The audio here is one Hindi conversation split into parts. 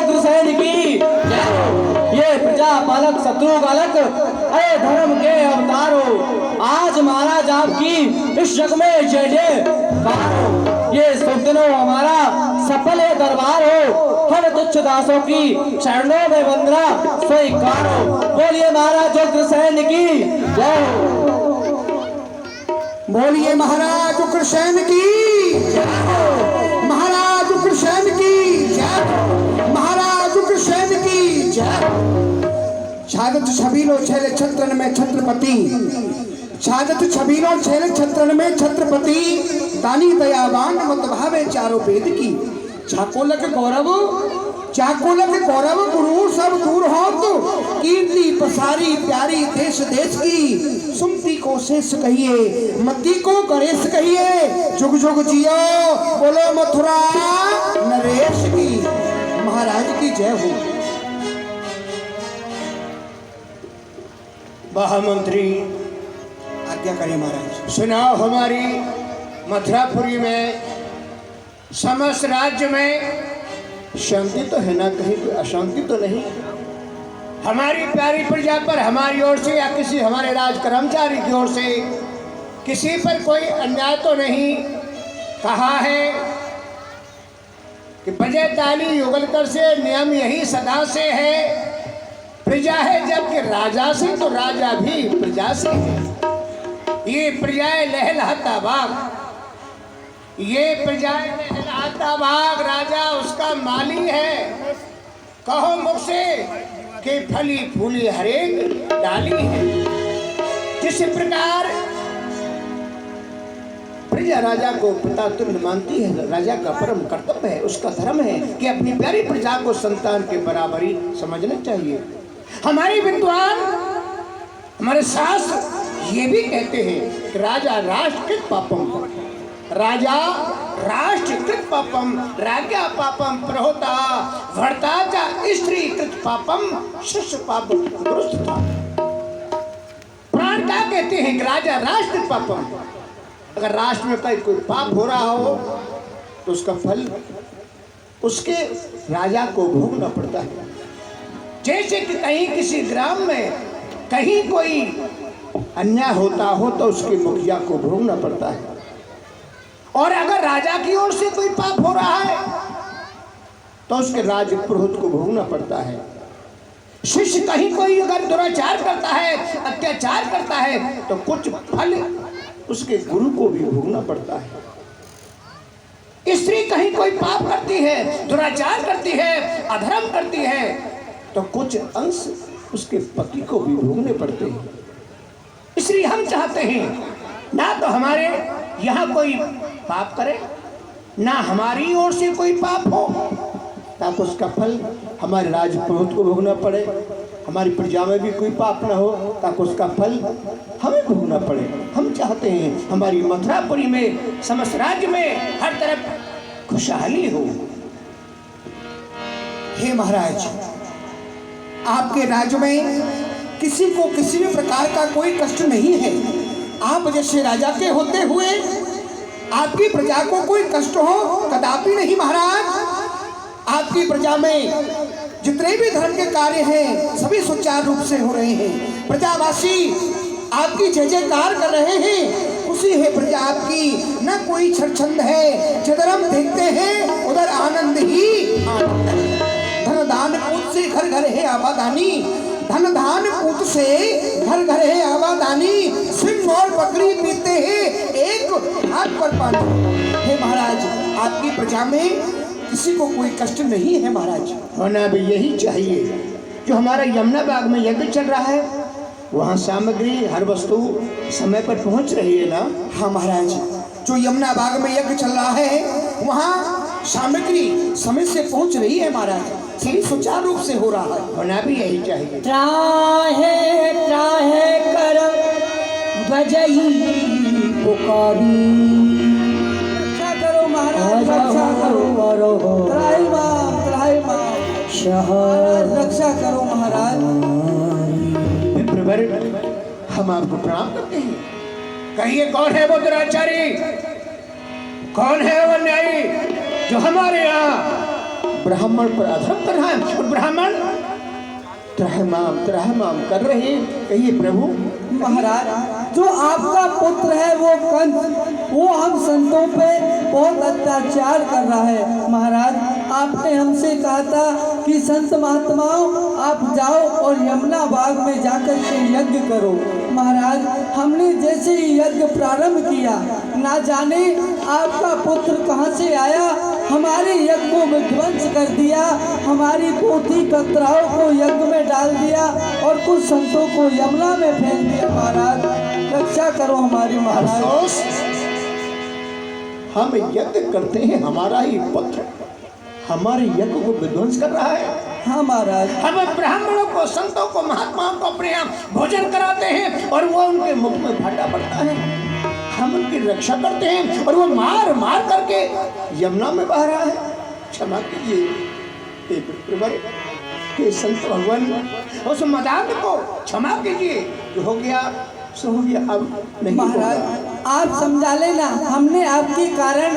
उग्रसेन की जय हो। ये प्रजा पालक शत्रु बालक अरे धर्म के अवतारो, आज महाराज आपकी इस जग में जय जय हो। ये शुभ दिनों हमारा सफल है दरबार हो, हम तुच्छ दासों की चरणों में वंदना स्वीकार हो। बोलिए महाराज उग्रसेन की जय हो। बोलिए महाराज उग्रसेन की जय हो। महाराज उग्रसेन की जय हो। महाराज उग्रसेन की जय हो। छागत छबीलो छैल छत्रन में छत्रपति, छागत छबीलो छैल छत्रन में छत्रपति, दानी दयावान मत भावे चारों वेद की। चाकोलक गौरव, चाकोलक गौरव गुरु सब दूर हो तो, कीर्ति पसारी प्यारी देश देश की। सुमति को शेष कहिए, मती को गणेश कहिए, जुग जुग जियो बोलो मथुरा नरेश की। महाराज की जय हो। महामंत्री आज्ञा करें महाराज। सुनाओ, हमारी मथुरापुरी में समस्त राज्य में शांति तो है ना, कहीं कोई अशांति तो नहीं? हमारी प्यारी प्रजा पर हमारी ओर से या किसी हमारे राज कर्मचारी की ओर से किसी पर कोई अन्याय तो नहीं? कहा है कि बजे ताली युगलकर से नियम यही सदा से है, प्रजा है जबकि राजा से तो राजा भी प्रजा से है। ये प्रजाएं लहलहाता बाग, ये प्रजाएं लहलहाता बाग, राजा उसका माली है। कहो मुख से कि फली फूली हरेक डाली है। जिस प्रकार प्रजा राजा को पिता तुल्य मानती है, राजा का परम कर्तव्य है, उसका धर्म है कि अपनी प्यारी प्रजा को संतान के बराबर ही समझना चाहिए। हमारे विद्वान, हमारे शास्त्र ये भी कहते हैं कि राजा राष्ट्रकृत पापम, राजा राष्ट्रकृत पापम राज्ञा पापम प्रहोता भर्ता च स्त्रीकृत पापम शिष्य पापम दुरुस्ता। प्राण क्या कहते हैं कि राजा राष्ट्रकृत पापम, अगर राष्ट्र में कोई पाप हो रहा हो तो उसका फल उसके राजा को भोगना पड़ता है। जैसे कि कहीं किसी ग्राम में कहीं कोई अन्याय होता हो तो उसके मुखिया को भोगना पड़ता है, और अगर राजा की ओर से कोई पाप हो रहा है तो उसके राजपुरोहित को भोगना पड़ता है। शिष्य कहीं कोई अगर दुराचार करता है, अत्याचार करता है तो कुछ फल उसके गुरु को भी भोगना पड़ता है। स्त्री कहीं कोई पाप करती है, दुराचार करती है, अधर्म करती है तो कुछ अंश उसके पति को भी भोगने पड़ते हैं। इसलिए हम चाहते हैं ना तो हमारे यहाँ कोई पाप करे, ना हमारी ओर से कोई पाप हो, ताकि उसका फल हमारे राजपुरोहित को भोगना पड़े। हमारी प्रजा में भी कोई पाप ना हो ताकि उसका फल हमें भोगना पड़े। हम चाहते हैं हमारी मथुरापुरी में, समस्त राज्य में हर तरफ खुशहाली हो। हे महाराज, आपके राज्य में किसी को किसी भी प्रकार का कोई कष्ट नहीं है। आप जैसे राजा के होते हुए आपकी प्रजा को कोई कष्ट हो कदापि नहीं महाराज। आपकी प्रजा में जितने भी धर्म के कार्य हैं सभी सुचारू रूप से हो रहे हैं। प्रजावासी आपकी जय जयकार कर रहे हैं, खुशी है प्रजा आपकी, न कोई छरछंद है। जिधर हम देखते हैं उधर आनंद ही आनंद है। धन दान पूत से घर घर है आबादानी, धन धान पूत से घर घर है आबादानी, सिंह और बकरी पीते हैं एक हाथ पर पानी। हे महाराज, आपकी प्रजा में किसी को कोई कष्ट नहीं है महाराज। होना भी यही चाहिए। जो हमारा यमुना बाग में यज्ञ चल रहा है वहाँ सामग्री हर वस्तु समय पर पहुँच रही है ना? हाँ महाराज, जो यमुना बाग में यज्ञ चल रहा है वहाँ सामग्री समय से पहुँच रही है महाराज, सही सुचारू रूप से हो रहा है। होना भी यही चाहिए। त्राहे त्राहे कर बजई पुकारी, रक्षा करो महाराज, रक्षा करो। त्राही माम शहर रक्षा करो महाराज। विप्रवर, हम आपको प्रणाम करते हैं। कहिए कौन है वो दुराचारी, कौन है वो न्यायी जो हमारे यहाँ ब्राह्मण पर अधर्म कर रहा है और ब्राह्मण त्रहमाम कर रहे हैं। कहिए प्रभु। महाराज, जो आपका पुत्र है वो कंस, वो हम संतों पे बहुत अत्याचार कर रहा है। महाराज, आपने हमसे कहा था कि संत महात्माओं आप जाओ और यमुना बाग में जाकर के यज्ञ करो। महाराज, हमने जैसे ही यज्ञ प्रारंभ किया, ना जाने आपका पुत्र कहाँ से आया, हमारे यज्ञ को विध्वंस कर दिया, हमारी पोथी कतराओं को यज्ञ में डाल दिया और कुछ संतों को यमुना में फेंक दिया। महाराज, रक्षा करो हमारी। महाराज, अफसोस, हम यज्ञ करते हैं, हमारा ही पुत्र हमारे यज्ञ को विध्वंस कर रहा है। हाँ महाराज, हम ब्राह्मणों को, संतों को, महात्माओं को अपने यहाँ भोजन कराते हैं और वो उनके मुख में भाटा पड़ता है। हम उनकी रक्षा करते हैं और वो मार मार करके यमुना में बह रहा है। क्षमा कीजिए के संत भगवान, उस मदान को क्षमा कीजिए। जो हो गया सो हो गया, अब नहीं। महाराज, आप समझा लेना, हमने आपके कारण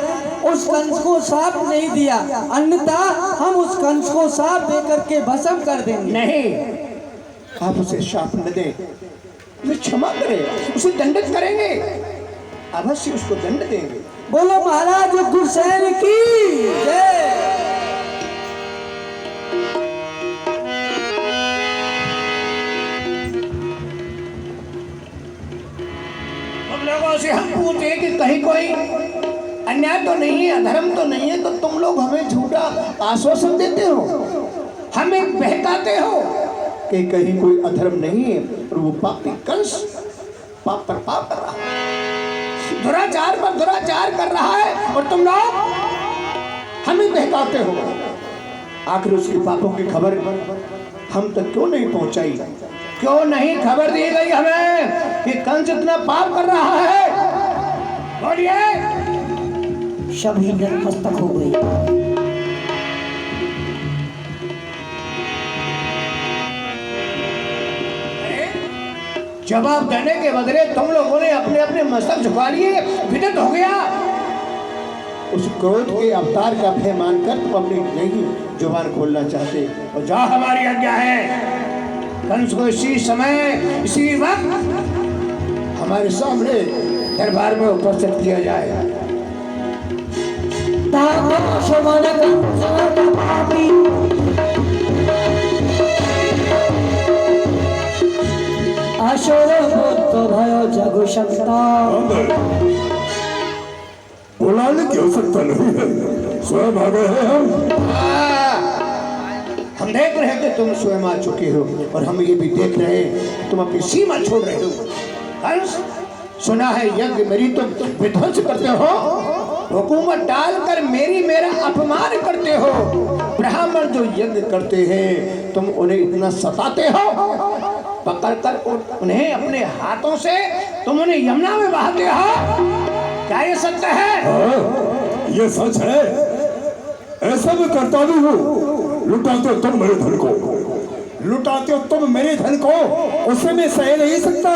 उस कंस को शाप नहीं दिया, अन्यथा हम उस कंस को शाप दे करके भस्म कर देंगे। नहीं, आप उसे शाप न दें, उसे क्षमा करें, उसे दंडित करेंगे, अवश्य उसको दंड देंगे। बोलो महाराज गुरसैन की जय। तुम लोगों से हम पूछे कि कहीं कोई अन्याय तो नहीं है, अधर्म तो नहीं है, तो तुम लोग हमें झूठा आश्वासन देते हो, हमें बहकाते हो कि कहीं कोई अधर्म नहीं है और वो पापी कंस पाप पर पाप कर रहा है, दुराचार पर दुराचार कर रहा है और तुम लोग हमें बहकाते हो। आखिर उसके पापों की खबर हम तक क्यों नहीं पहुंचाई? क्यों नहीं खबर दी गई हमें कि कंस इतना पाप कर रहा है? बोलिए। सभी नतमस्तक हो गई। जवाब देने के बदले तुम लोगों ने अपने अपने मस्तक झुका लिए, विदित हो गया। उस क्रोध के अवतार का भय मानकर तुम अपनी नहीं जुबान खोलना चाहते और जा हमारी आज्ञा है कंस को इसी समय इसी वक्त हमारे सामने दरबार में उपस्थित किया जाए। बुलाने की आवश्यकता नहीं है, स्वयं आ गए हैं हम देख रहे हैं कि तुम स्वयं आ चुके हो और हम ये भी देख रहे हैं तुम अपनी सीमा छोड़ रहे हो। कंस, सुना है यज्ञ मेरी तुम विध्वंस करते हो, हुकूमत डालकर मेरा अपमान करते हो। ब्राह्मण जो यज्ञ करते हैं तुम उन्हें इतना सताते हो, पकड़कर उन्हें अपने हाथों से तुम उन्हें यमुना में बहाते हो। क्या ये सत्य है? हाँ, ये सच है। ऐसा भी करता भी हूँ। लुटाते हो तुम मेरे धन को, लुटाते हो तुम मेरे धन को, उसे मैं सह नहीं सकता।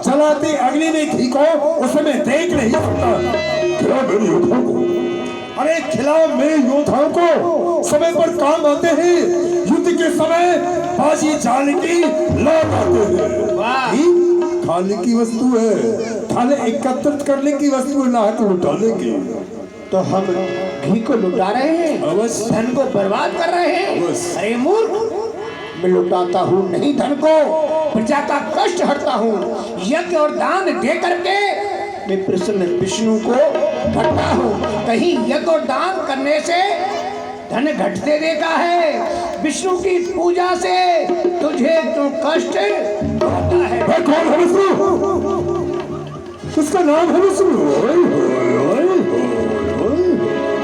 जलाते अग्नि में घी को, उसे मैं देख नहीं सकता। खिलाओ मेरे योद्धाओं को, अरे खिलाओ मेरे योद्धाओं को, समय पर काम आते हैं। युद्ध के समय बाजी जाने की लौट आते हैं। खाने की वस्तु है, थाले एकत्रित करने की वस्तु है, ना कि लुटाने की। तो हम घी को लुटा रहे हैं, अवश्य। धन को बर्बाद कर रहे हैं। अवश्य। अरे मूर्ख, मैं लुटाता हूँ नहीं धन को, प्रजा का कष्ट हरता हूँ। यज्ञ और दान दे करके मैं प्रसन्न विष्णु को घटता हूँ। कहीं यज्ञ और दान करने से धन घटते देखा है? विष्णु की पूजा से तुझे तो कष्ट होता है। मैं कौन है विष्णु? किसका नाम है विष्णु?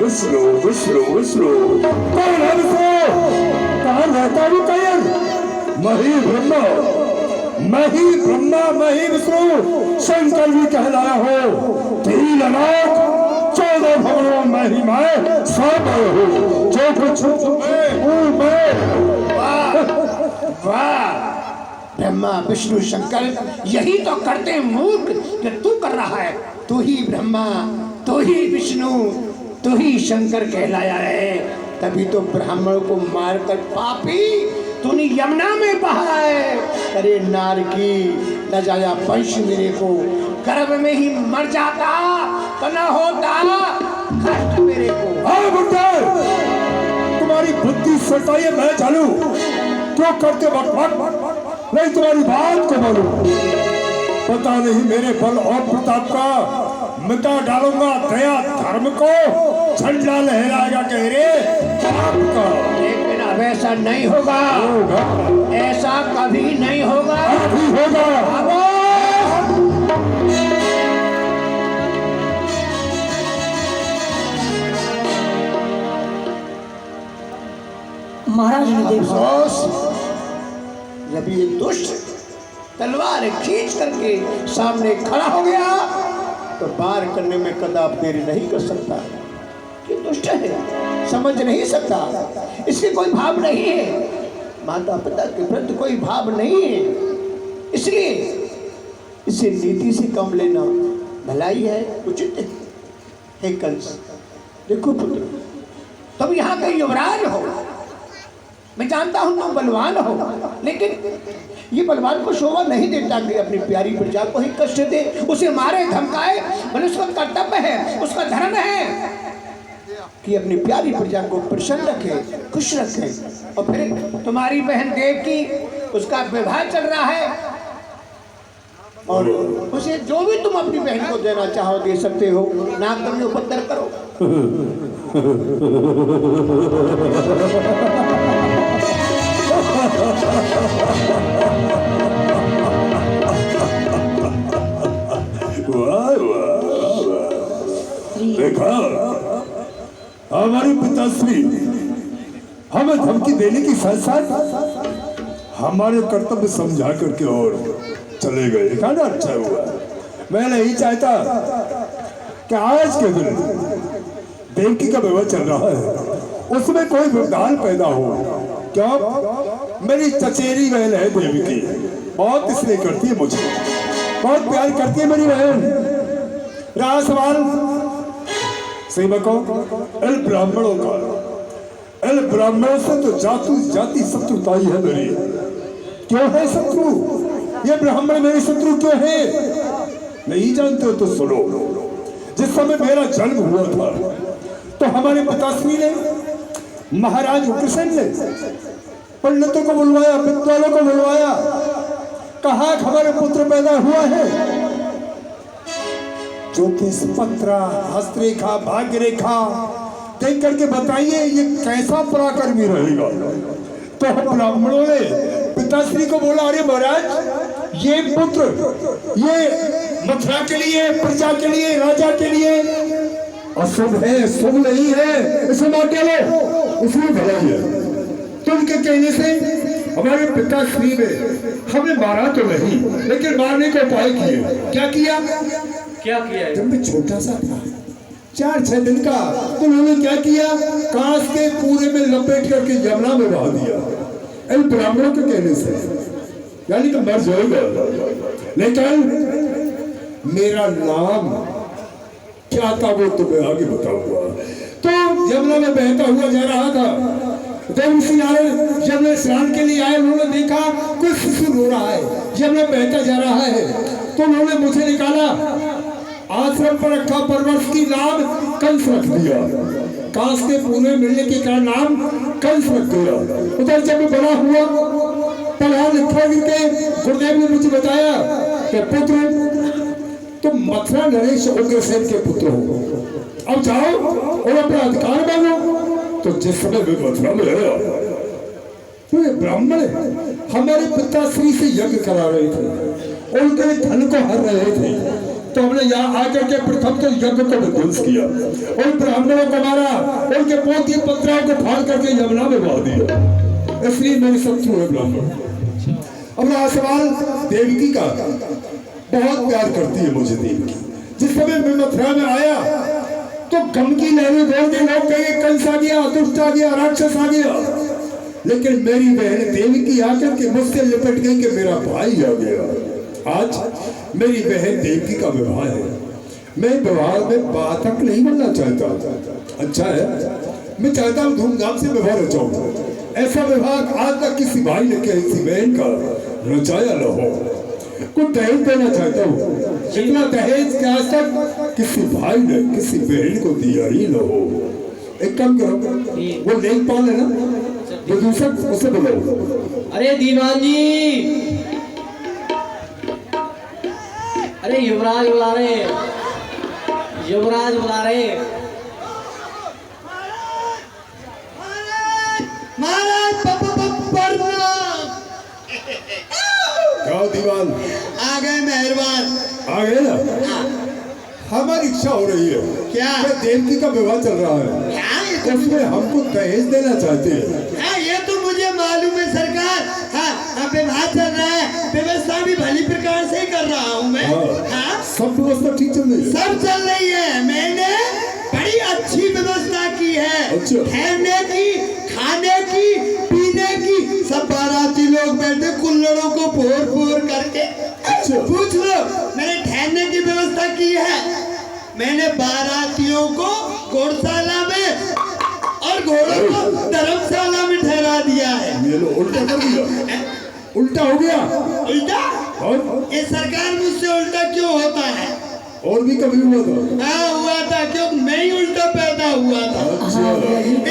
विष्णु विष्णु विष्णु कौन है विष्णु? कहाँ रहता है कैन? मही ब्रह्मा, मही ब्रह्मा, मही विष्णु, शंकर भी कहलाया हो। 3 लाख 14 भवनों में ही मैं सब हो, जो कुछ वाह, ब्रह्मा विष्णु शंकर यही तो करते मूर्ख जो तू कर रहा है। तू ही ब्रह्मा, तू ही विष्णु, तू ही शंकर कहलाया है। तभी तो ब्राह्मणों को मारकर पापी तूने यमुना में बहा है। अरे नारकी, न जाया वंश मेरे को, गर्भ में ही मर जाता तो न होता कष्ट मेरे को। हाँ बुड्ढे, तुम्हारी बुद्धि सटाइए मैं चालू, क्यों करते वक्त नहीं तुम्हारी बात को मालूम। पता नहीं मेरे बल और प्रताप का मिटा डालूंगा दया धर्म को, झंडा लहराएगा कह रे पाप का। लेकिन अब ऐसा नहीं होगा, ऐसा कभी नहीं होगा। अभी होगा। महाराज ने देखा अफसोस, जब ये दुष्ट तलवार खींच करके सामने खड़ा हो गया तो वार करने में कदाप देरी नहीं कर सकता। ये दुष्ट है, समझ नहीं सकता, इसके कोई भाव नहीं है, माता पिता के प्रति कोई भाव नहीं है, इसलिए इसे नीति से कम लेना भलाई है, उचित है। कंस, देखो पुत्र, तुम यहाँ का युवराज हो, मैं जानता हूं तुम बलवान हो, लेकिन ये बलवान को शोभा नहीं देता कि अपनी प्यारी प्रजा को ही कष्ट दे, उसे मारे धमकाए। भले उसका कर्तव्य है, उसका धर्म है कि अपनी प्यारी प्रजा को प्रसन्न रखे, खुश रखे। और फिर तुम्हारी बहन देवकी, उसका विवाह चल रहा है और उसे जो भी तुम अपनी बहन को देना चाहो दे सकते हो, ना कभी उपद्रव करो। वाह वाह वाह। देखा, हमारे पिताश्री हमें धमकी देने की साथ साथ हमारे कर्तव्य समझा करके और चले गए। खाना अच्छा हुआ। मैं नहीं चाहता कि आज के दिन देवकी का विवाह चल रहा है, उसमें कोई व्यवधान पैदा हो। क्यों? मेरी चचेरी बहन है देवकी, बहुत इसलिए करती है मुझे, बहुत प्यार करती है मेरी बहन। रहा सवाल सेवकों, इन ब्राह्मणों का, इन ब्राह्मणों से तो जाति शत्रुता ही है मेरी। क्यों है शत्रु? ये ब्राह्मण मेरे शत्रु क्यों है? नहीं जानते हो तो सुनो। जिस समय मेरा जन्म हुआ था तो हमारे पिताश्री ने, महाराज उग्रसेन ने पंडितों को बुलवाया, विद्वानों को बुलवाया, कहा हमारे पुत्र पैदा हुआ है, ज्योतिष पत्र, हस्तरेखा, भाग्य रेखा देख करके बताइए ये कैसा पराक्रमी रहेगा। तो ब्राह्मणों ने पिताश्री को बोला, अरे महाराज ये पुत्र, ये मथुरा के लिए, प्रजा के लिए, राजा के लिए अशुभ है, शुभ नहीं है, इसे मार डालो, उसमें भलाई है। तो उनके कहने से हमारे पिताश्री ने हमें मारा तो नहीं, लेकिन मारने का उपाय किए। क्या किया? जब मैं छोटा सा था, 4-6 दिन का, तो उन्होंने क्या किया? कांस के पूरे में लपेट करके यमुना में बहा दिया, इन ब्राह्मणों के कहने से, यानी कि मर जाएगा। लेकिन मेरा नाम क्या था वो तुम्हें आगे बताऊंगा। तो यमुना में बहता हुआ जा रहा था, देवऋषि नारद यमुना स्नान के लिए आए, उन्होंने देखा कोई शिशु रो रहा है, यमुना बहता जा रहा है, तो उन्होंने मुझे निकाला, आश्रम पर रखा, परवश की नाम कंस रख दिया। कांस के पूरे मिलने के कारण नाम कंस रख दिया। उधर जब मैं बड़ा हुआ, पढ़ा लिखा करके गुरुदेव ने मुझे बताया कि पुत्र तुम मथुरा नरेश उग्रसेन के पुत्र हो, अब जाओ और अपना अधिकार मांगो। तो जिस समय वे मथुरा में आया तो ये ब्राह्मण हमारे पिताश्री से यज्ञ करा रहे थे और उनके धन को हर रहे थे। तो हमने यहाँ आकर के प्रथम तो यज्ञ को विध्वंस किया और ब्राह्मणों को मारा, उनके पोती पत्राओं को फाड़ करके यमुना में बहा दिया। इसलिए मेरे शत्रु है ब्राह्मण। अब रहा सवाल देवकी का, बहुत प्यार करती है मुझे देवकी। जिस समय मैं मथुरा में आया तो गम की लहरें बोल के लोग कहे कंस आ गया, दुष्ट आ गया, राक्षस आ गया, लेकिन मेरी बहन देवकी आकर के मुझसे लिपट गई कि मेरा भाई आ गया। आज मेरी बहन देवकी का विवाह है, मैं विवाह में बाधक नहीं बनना चाहता। अच्छा है, मैं चाहता हूँ धूमधाम से विवाह रचाऊं। ऐसा विवाह आज तक किसी भाई ने किसी बहन का रचाया न हो। कुछ दहेज देना चाहता हूँ, इतना दहेज कि आज तक किसी भाई ने किसी बहन को दिया ही न हो। एक काम करो, वो लेखपाल है ना, वो दूसरा उसे बुलाओ। अरे दीवान जी, अरे युवराज बुला रहे, युवराज बुला रहे। महाराज क्या दीवान आ गए मेहरबान। आ गए ना? हमारी इच्छा हो रही है क्या? देवकी का विवाह चल रहा है, हाँ, ये तो उसमें हमको दहेज देना चाहते हैं। हाँ, ये तो मुझे मालूम है सरकार। हाँ, हाँ, विवाह चल रहा है, व्यवस्था भी भली प्रकार से ही कर रहा हूँ मैं। हाँ, सब व्यवस्था ठीक चल रही है। सब चल रही है। मैंने बड़ी अच्छी व्यवस्था की है, अच्छा। ठहरने की, खाने की, पीने की। सब बाराती लोग बैठे कुल्लड़ों को फोर फोर करके। अच्छा। पूछ लो, मैंने ठहरने की व्यवस्था की है। मैंने बारातियों को घोड़शाला में और घोड़ों को धर्मशाला में ठहरा दिया है। ये लो उल्टा कर दिया, उल्टा हो गया। उल्टा? और ये सरकार मुझसे उल्टा क्यों होता है? और भी कभी हुआ था? हाँ, हुआ था, क्योंकि मैं ही उल्टा पैदा हुआ था, अच्छा,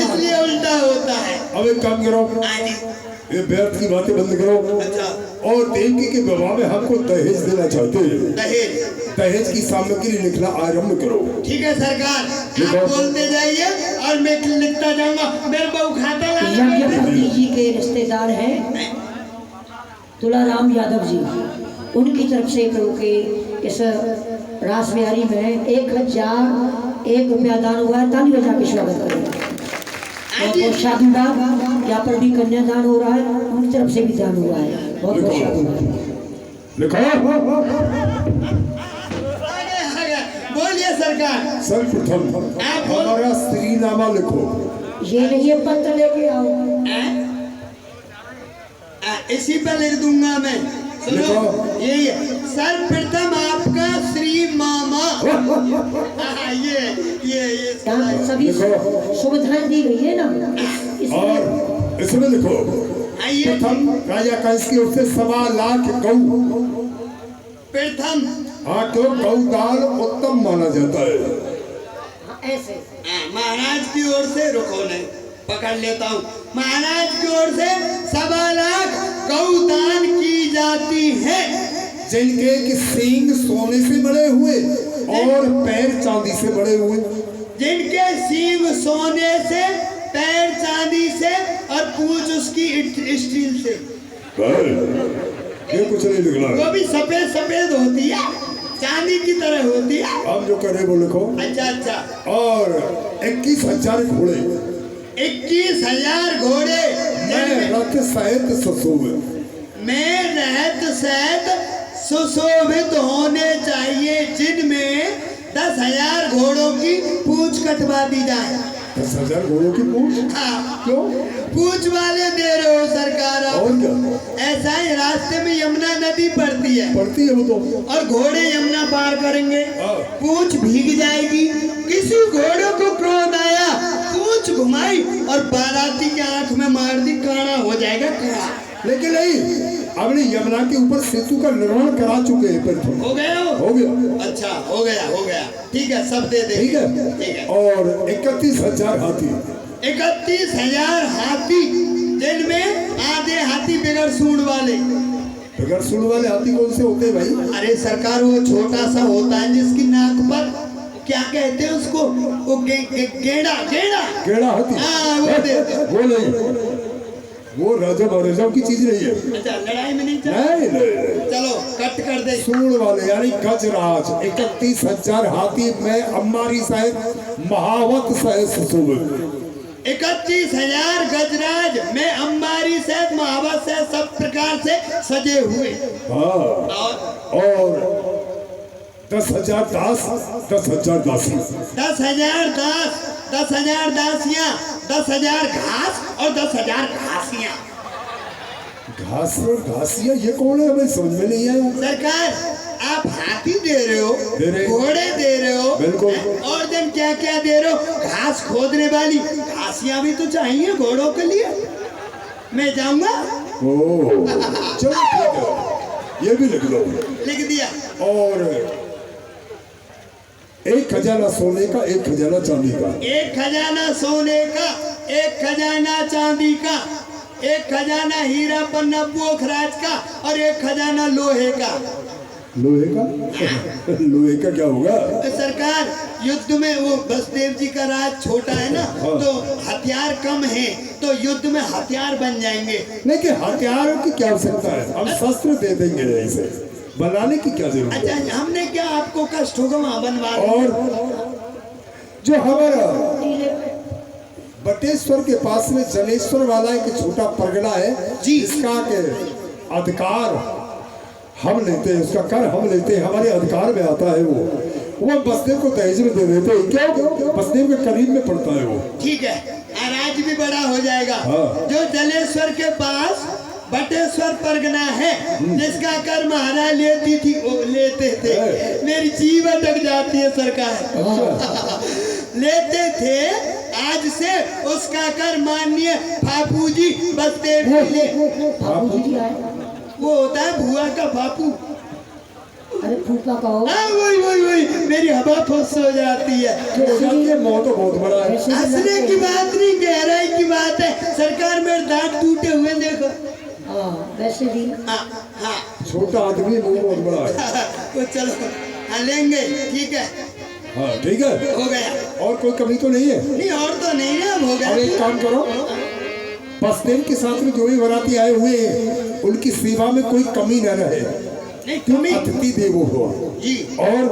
इसलिए उल्टा होता है। अब एक काम करो, हाँ जी। ये व्यर्थ की बातें बंद करो। अच्छा। और देवकी के विवाह में हमको दहेज देना चाहते हैं। दहेज? दहेज की सामग्री लिखना आरंभ करो। ठीक है सरकार, लिखो। आप बोलते जाइए और मैं लिखता जाऊंगा। मेरे बहू खाता यज्ञपति जी के रिश्तेदार हैं तुलाराम यादव जी, उनकी तरफ से कहो कि इस रास बिहारी में 1001 रुपया दान हुआ है। ताली बजा के स्वागत करें। और शादी विवाह यहाँ पर भी कन्यादान हो रहा है, उनकी तरफ से भी दान हुआ है। बहुत बहुत शादी। लिखो। बोलिए सरकार। सर्वप्रथम हमारा श्रीनामा लिखो। ये नहीं है, पत्र लेके आओ। इसी पर लिख दूंगा मैं। सुनो, लिखो। यही है। सर्वप्रथम आपका श्री मामा। ये यहाँ सभी सुविधाएं दी गई है ना, इसलिए और इसमें लिखो, आइए। प्रथम राजा कंस की ओर से 1.25 लाख गऊ। प्रथम? हाँ, क्यों गौ दान उत्तम माना जाता है। ऐसे महाराज की ओर से, रुको नहीं पकड़ लेता हूँ। महाराज की ओर से 1.25 लाख गौ दान की जाती है, जिनके कि सींग सोने से बड़े हुए और पैर चांदी से बड़े हुए। जिनके सींग सोने से, पैर चांदी से और पूंछ उसकी स्टील से। ये कुछ नहीं लिखना है। वो भी सफेद सफेद होती है, चांदी की तरह होती है। आप जो करे वो लिखो। अच्छा अच्छा। और 21,000 घोड़े। 21,000 घोड़े। मैं रथ सहित सुशोभित। मैं रहत सहित सुशोभित होने चाहिए, जिनमें 10,000 घोड़ों की पूंछ कटवा दी जाए। 10,000 घोड़ों की पूंछ? हाँ, क्यों? पूंछ वाले दे रहे हो सरकार आप। और क्या? ऐसा ही, रास्ते में यमुना नदी पड़ती है पड़ती है वो तो। और घोड़े यमुना पार करेंगे, हाँ। पूंछ भीग जाएगी। किसी घोड़े को क्रोध आया, पूंछ घुमाई और बाराती के आंख में मार दी, काना हो जाएगा काना। लेकिन नहीं, हमने यमुना के ऊपर सेतु का निर्माण करा चुके हैं। पर हो गया? हो गया। अच्छा, हो गया, हो गया। ठीक है, सब दे दे। ठीक है। ठीक है। और 31,000 हाथी। 31,000 हाथी, जिनमें आधे हाथी बिगड़ सूंड वाले। बगैर सूंड वाले हाथी कौन से होते हैं भाई? अरे सरकार, वो छोटा सा होता है जिसकी नाक पर, क्या कहते हैं उसको, वो गेड़ा गेड़ा गेड़ा हाथी। हाँ, वो दे दे। वो नहीं, वो राजा महाराजाओं की चीज नहीं है। अच्छा, लड़ाई में नहीं चल। नहीं नहीं, चलो कट कर दे। सूंड वाले यानी गजराज। 31,000 हाथी में अम्बारी सहित महावत सहित सुशोभित। 31,000 गजराज में अंबारी सहित महावत सहित सब प्रकार से सजे हुए। हाँ। और 10,000 दास, 10,000 दासी। 10,000 दास, 10,000 दासियां, 10,000 घास और 10,000 घासियां। घास और घासिया ये कौन है? हमें समझ में नहीं आया। सरकार, आप हाथी दे रहे हो, दे रहे। घोड़े दे रहे हो, बिल्कुल। और दिन क्या क्या दे रहे हो? घास खोदने वाली, घास खासियां भी तो चाहिए घोड़ों के लिए। मैं जाऊंगा। ओ चलो ठीक है, ये भी लिख लो। लिख दिया। और एक खजाना सोने का, एक खजाना चांदी का। एक खजाना सोने का, एक खजाना चांदी का, एक खजाना हीरा पन्ना पोखराज का और एक खजाना लोहे का। लोहे का? लोहे का क्या होगा? तो सरकार, युद्ध में वो बसदेव जी का राज छोटा है ना, तो हथियार कम है, तो युद्ध में हथियार बन जाएंगे। नहीं कि हथियारों की क्या आवश्यकता है, हम शस्त्र दे देंगे, इसे बनाने की क्या जरूरत है? अच्छा, हमने क्या आपको कष्ट होगा वहां बनवा। और जो हमारा बटेश्वर के पास में जलेश्वर वाला एक छोटा परगना है जी, जिसका के अधिकार हम लेते हैं, उसका कर हम लेते हैं, हमारे अधिकार में आता है। वो बसदेव को दहेज में दे देते हैं। क्यों? बसदेव के करीब में पड़ता है वो। ठीक है, राज्य भी बड़ा हो जाएगा। हाँ। जो जलेश्वर के पास बटेश्वर परगना है, जिसका कर महाराज लेते थे, मेरी जीव अटक जाती है सरकार। लेते थे, आज से उसका कर माननीय बापू जी बसदेव ले। बाबू जी आए। वो होता है भुआ का बापू। अरे फूफा कहो। हाँ, वही मेरी हवा फुस हो जाती है। ये मोह तो बहुत बड़ा है। हंसने की बात नहीं, गहराई की बात है सरकार। मेरे दांत टूटे हुए देखो। हाँ वैसे भी। हाँ हाँ, छोटा आदमी मुंह बहुत बड़ा है। तो चलो हाँ लेंगे, ठीक है। हाँ ठीक है, हो गया। और कोई कमी तो नहीं है? नहीं, और तो नहीं है, अब हो गया। अब एक काम करो, बसदेव के साथ में जो भी बराती आए हुए हैं उनकी सेवा में कोई कमी न रहे। नहीं, तुम कमी अतिथि देवो हो जी। और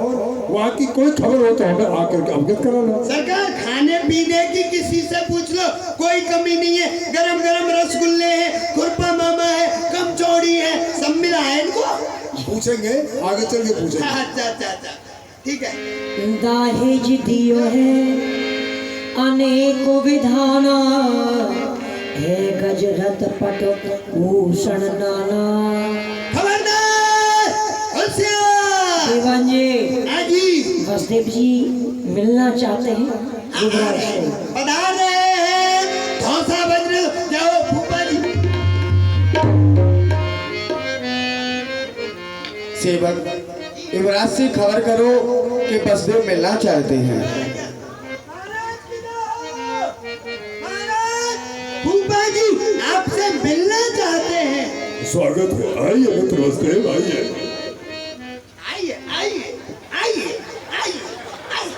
वहाँ की कोई खबर हो तो हमें आकर के अवगत करा लो। सरकार, खाने पीने की किसी से पूछ लो, कोई कमी नहीं है। गरम गरम रसगुल्ले हैं, खुरपा मामा है, कमचौड़ी है, सब मिला है इनको। पूछेंगे, आगे चल के पूछेंगे। अच्छा, ठीक है। दाहेज दियो है अनेको विधाना, है गजरत पट भूषण नाना। खबरदार, होशियार। देवान जी, जी, बसदेव जी मिलना चाहते हैं युवराज से। पधार रहे हैं। धौसा बज रहे हो, जाओ फूफा जी। सेवक, युवराज से खबर करो कि बसदेव मिलना चाहते हैं। फूफा जी आपसे मिलना चाहते हैं। स्वागत है, आइए मित्र बसदेव, आइए। आइए आइए आइए आइए आइए।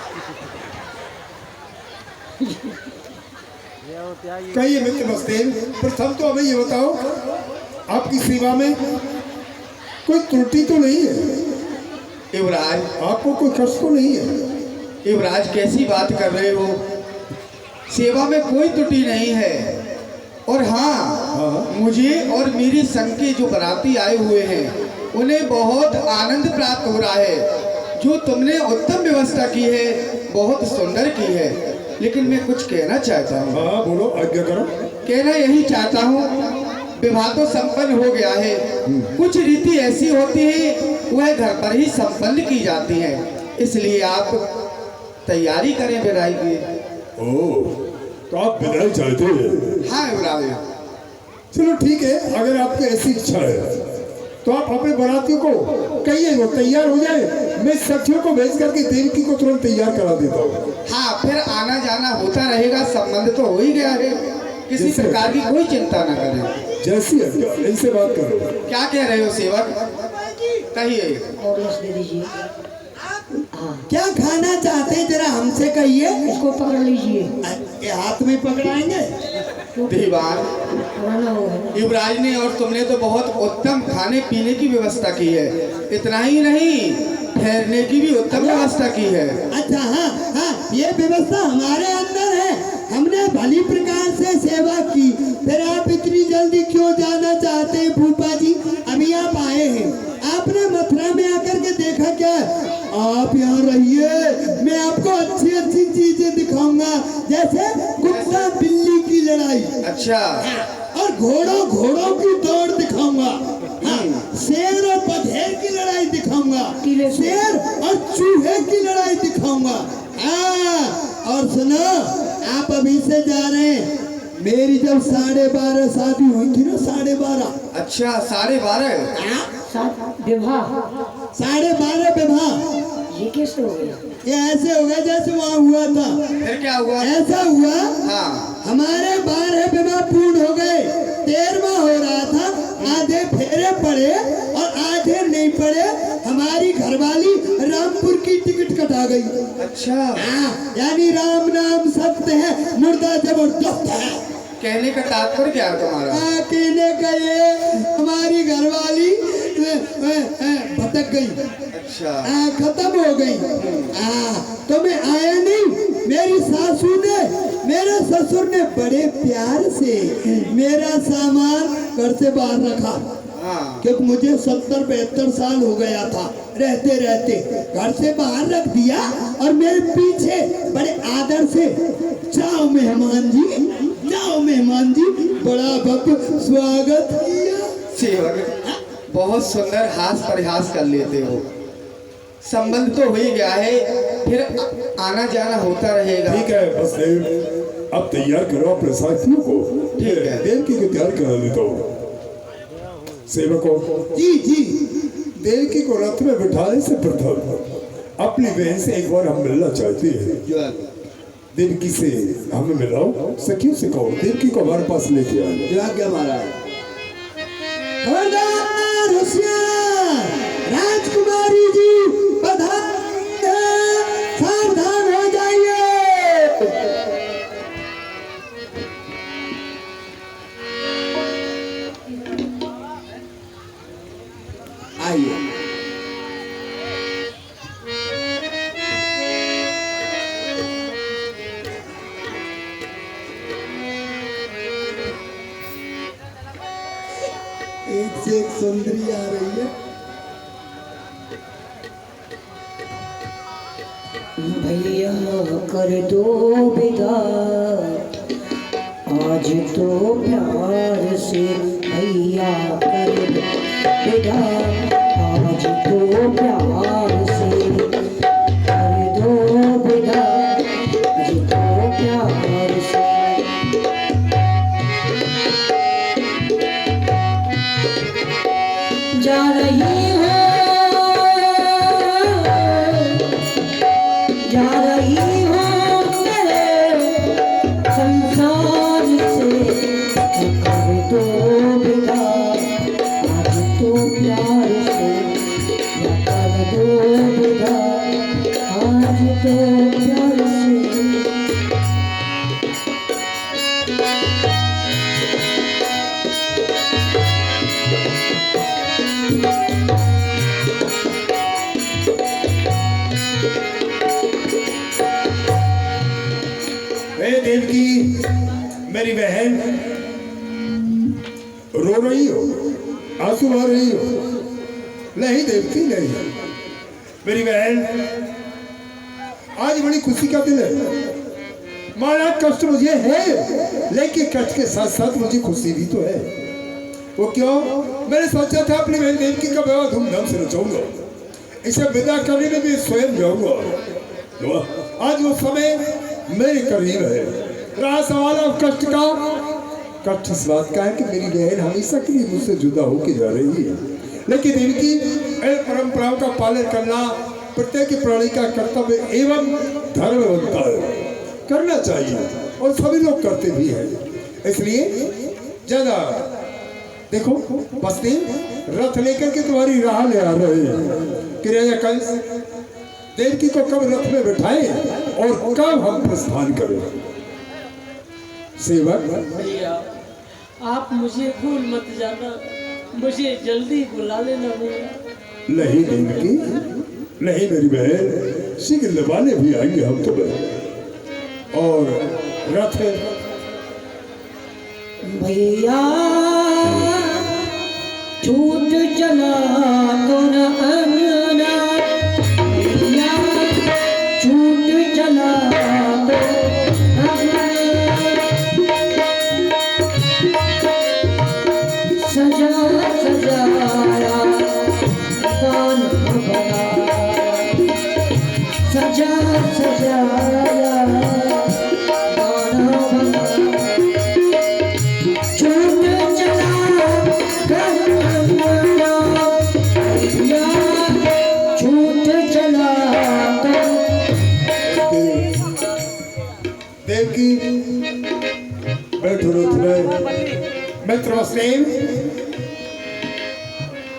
कहिए मित्र बसदेव, प्रथम तो हमें ये बताओ, आपकी सेवा में कोई त्रुटि तो नहीं है? युवराज, आपको कोई कष्ट तो नहीं है? युवराज कैसी बात कर रहे हो? सेवा में कोई त्रुटि नहीं है। और हाँ, मुझे और मेरी संग के जो बराती आए हुए हैं उन्हें बहुत आनंद प्राप्त हो रहा है। जो तुमने उत्तम व्यवस्था की है, बहुत सुंदर की है। लेकिन मैं कुछ कहना चाहता हूँ। हाँ बोलो, आज्ञा करो। कहना यही चाहता हूँ, विवाह तो संपन्न हो गया है, कुछ रीति ऐसी होती है वह घर पर ही संपन्न की जाती है, इसलिए आप तैयारी करें विदाई की। ओह, तो आप विदाई चाहते हैं? हाँ युवराज। चलो ठीक है, अगर आपकी ऐसी इच्छा है तो आप अपने बरातियों को कहिए वो तैयार हो जाए। मैं सखियों को भेज करके देवकी को तुरंत तैयार करा देता हूँ। हाँ, फिर आना जाना होता रहेगा, संबंध तो हो ही गया है, किसी प्रकार की कोई चिंता न करें। जैसी है, इनसे बात करो। क्या कह रहे हो सेवक, कहिए। और यश दे दीजिए। हाँ, क्या खाना चाहते हैं जरा हमसे कहिए। इसको पकड़ लीजिए। ये हाथ में पकड़ाएंगे। दीवान, पुराना हो है। युवराज ने और तुमने तो बहुत उत्तम खाने पीने की व्यवस्था की है। इतना ही नहीं, ठहरने की भी उत्तम व्यवस्था की है। अच्छा, हाँ हाँ, ये व्यवस्था हमारे अंदर है। हमने भली प्रकार से सेवा की। फिर आप इतनी जल्दी क्यों जाना चाहते हैं फूफा जी? अभी आप आए हैं, आपने मथुरा में आकर के देखा क्या? आप यहाँ रहिए, मैं आपको अच्छी अच्छी चीजें दिखाऊंगा, जैसे कुत्ता बिल्ली की लड़ाई। अच्छा, और घोड़ों की दौड़ दिखाऊंगा। हाँ, शेर और बघेर की लड़ाई दिखाऊंगा। शेर और चूहे की लड़ाई दिखाऊंगा। हाँ, और सुनो, आप अभी से जा रहे हैं। मेरी जब 12:30 शादी हुई थी ना, 12:30, अच्छा 12:30। विवाह 12:30 विवाह। ये कैसे हो गया? ये ऐसे हो गया जैसे वहाँ हुआ था। फिर क्या हुआ? ऐसा हुआ, हाँ हमारे 12 विवाह पूर्ण हो गए, 13वां हो रहा था। आधे फेरे पड़े और आधे नहीं पड़े। हमारी घरवाली रामपुर की टिकट कटा गई। अच्छा, हाँ, यानी राम नाम सत्य है, मुर्दा जबरदस्त है। कहने का तात्पर्य क्या है तुम्हारा? कहने का ये, हमारी घरवाली भटक गई। अच्छा, खत्म हो गई। तो मैं आया नहीं। मेरी सासू ने, मेरे ससुर ने बड़े प्यार से मेरा सामान घर से बाहर रखा। हाँ क्योंकि मुझे 70-72 साल हो गया था रहते रहते। घर से बाहर रख दिया और मेरे पीछे बड़े आदर से, जाओ मेहमान जी, जाओ मेहमान जी, बड़ा भव्य स्वागत किया। सेवक बहुत सुंदर हास परिहास कर लेते हो। संबंध तो हो ही गया है, फिर आना जाना होता रहेगा। ठीक है बसदेव, अब तैयार करो अपने साथियों को। ठीक है। देवकी को तैयार करा लेता हूँ। सेवकों, जी जी। देवकी को रथ में बिठाने से प्रथम अपनी बहन से एक बार हम मिलना चाहते हैं। देवकी से हमें मिलाओ, सखियों से कहो देवकी को हमारे पास लेके आए। जो आज्ञा महाराज। खबरदार होशियार, राजकुमारी जी पधार हैं, सावधान हो जाइए। आइए। एक से एक सुंदरी आ रही है। भैया कर दो विदा, आज तो प्यार से भैया कर दो विदा, आज तो प्यार से कर दो विदा, आज तो प्यार से। जा रही हो, जा रही हो मेरे संसार से, कर दो विदा, आज तो प्यार से, कर दो विदा, आज तो प्यार से। देवकी, मेरी बहन, रो रही हो, आंसू आ रही हो? नहीं देवकी नहीं, मेरी बहन, आज बड़ी खुशी का दिन है। माना कष्ट मुझे है, लेकिन कष्ट के साथ साथ मुझे खुशी भी तो है। वो क्यों? मैंने सोचा था अपनी बहन देवकी का विवाह धूमधाम से रचाऊंगा, इसे विदा करने में भी स्वयं जाऊंगा। आज वो समय मेरे करीब है। रहा सवाल अब कष्ट का, कष्ट इस बात का है कि मेरी बहन हमेशा के लिए मुझसे जुदा होकर जा रही है। लेकिन इनकी परंपराओं का पालन करना प्रत्येक प्राणी का कर्तव्य एवं धर्म बनता है, करना चाहिए और सभी लोग करते भी हैं। इसलिए ज्यादा देखो बसदेव रथ लेकर के तुम्हारी राह ले आ रहे हैं कि राजा कंस देवकी को कब रथ में बिठाएं और कब हम प्रस्थान करें। सेवक, भैया आप मुझे भूल मत जाना, मुझे जल्दी बुला लेना भैया। नहीं देवकी, नहीं मेरी बहन, शीघ्र लबाने भी आएंगे हम तुम्हें। और रथ भैया छूट चला तो न अंगना, भैया छूट चला तो अंगना, सजा सजाया दान भरा, सजा सजाया दान मित्र वसुदेव,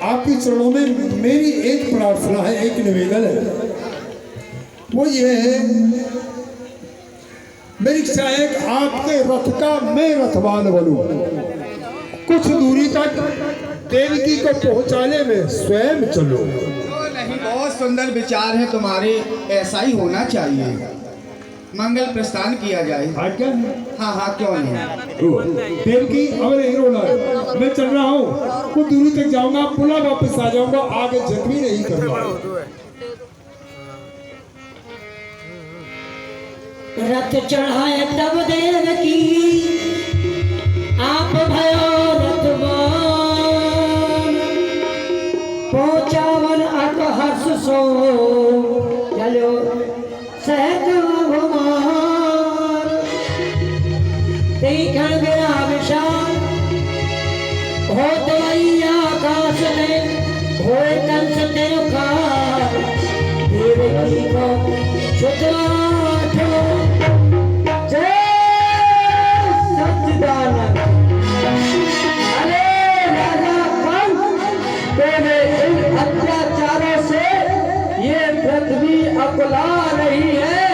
आपके चरणों में मेरी एक प्रार्थना है, एक निवेदन है। वो ये है, मेरी इच्छा है कि आपके रथ का मैं रथवान बनूं, कुछ दूरी तक देवकी को पहुंचाने में स्वयं चलो। नहीं, बहुत सुंदर विचार है तुम्हारे, ऐसा ही होना चाहिए। मंगल प्रस्थान किया जाए। आज्ञा है? हाँ हाँ, क्यों नहीं। देवकी अब नहीं रोना है, मैं चल रहा हूँ, कुछ दूरी तक जाऊंगा, पुनः वापस आ जाऊंगा, आगे जख्मी नहीं करना। रथ चढ़ाए तब देवकी आप भयो रथवान, पहुंचावन अट हर्ष सो चलो सहज भगवान, देखण गया विशाल हो दवई आकाश में, होए कंस तिरुकार, देवकी को शुद्धाठो जय सच्चिदानंद। अरे राजा कंस, तेरे इन अत्याचारों से ये पृथ्वी अकुला रही है।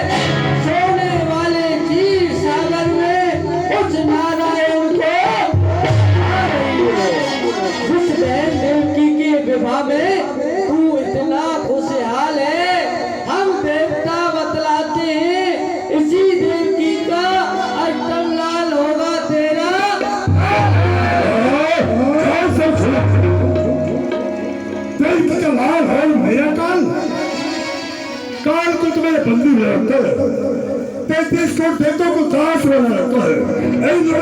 सोने वाले जीव सागर में उस नारायण को आ रही है। जिस बहन देवकी के विवाह में तू इतना खुशहाल है, हम देवता बतलाते हैं इसी देवकी का अष्टम लाल होगा तेरा। देवकी का लाल है मेरा काल, काल को तुम्हें बंदी रखकर 33 करोड़ देवताओं को दास बना रखा है।